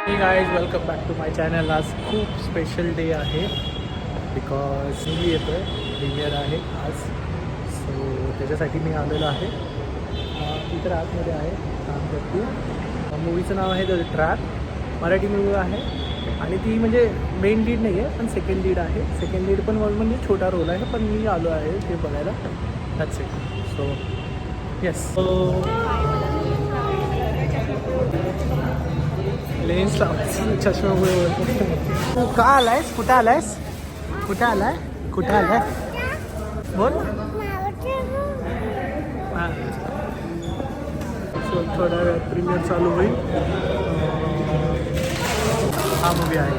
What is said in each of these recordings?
हे guys welcome back to my channel. आज खूप स्पेशल डे आहे बिकॉज मूवी येतो आहे, प्रीमियर आहे आज. सो त्याच्यासाठी मी आलेलो आहे. ती तर आतमध्ये आहे काम करते. मूवीचं नाव आहे द ट्रॅप. मराठी मूवी आहे आणि ती म्हणजे मेन लीड नाही आहे पण सेकंड लीड आहे. सेकंड लीड पण म्हणजे छोटा रोल आहे पण मी आलो आहे ते बघायला. That's it. So yes. Lens लावायचं चष्म्यामुळे. तू का आलायस? कुठं आलायस? कुठं आलाय? कुठं आलाय? बोल. हां, सो थोडा वेळ प्रीमियर चालू होईल. हा मूवी आहे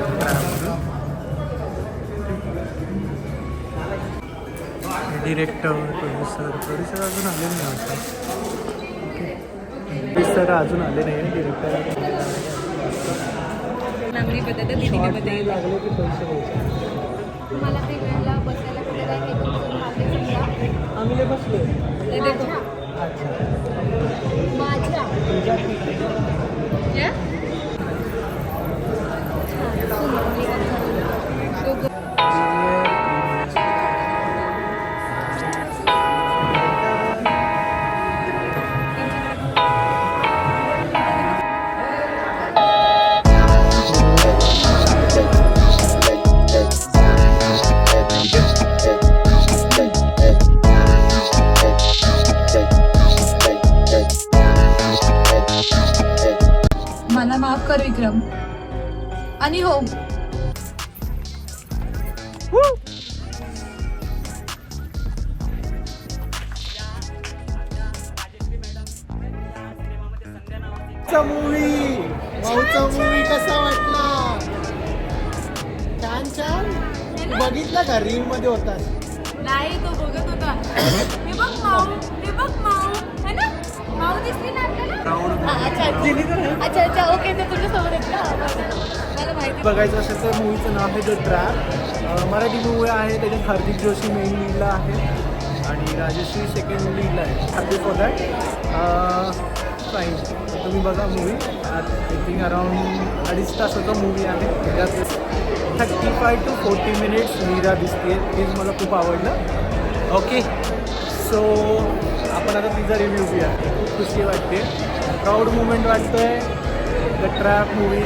डिरेक्टर प्रोड्युसर अजून आले नाही वाटतं. ओके, प्रोड्युसर अजून आले नाही. डिरेक्टर लागले की पैसे घ्यायचे. मला ते वेळेला बसायला कुठे जायचे आम्ही बसलो. अच्छा, माझ्या मला माफ कर विक्रम. आणि हो, मूवी कसा वाटला? छान छान. बघितला का? रील मध्ये होता. नाही तो बघत होता. हे बघ माऊ, हे बघ माऊ, है ना? माऊ दिसली ना आपल्याला? अच्छा अच्छा ओके. ते तुझ्या सोबत आहेत का? मला माहिती. बघायचं असेल तर मूवीचं नाव आहे द ट्रॅप. मराठी मूवी आहे. त्याच्यात हार्दिक जोशी मेन लीडला आहे आणि राजश्री सेकंड लीडला आहे. Happy for that. फाईन. तुम्ही बघा मूवी. आय थिंक अराउंड 2.5 तासाचा मूवी आहे. त्याच्यात 35 to 40 मिनिट्स मीरा दिसते. तेच मला खूप आवडलं. ओके, सो आपण आता तिचा रिव्ह्यू घेऊया. खूप खुशी वाटते, प्राऊड मुमेंट वाटतो आहे. The trap movie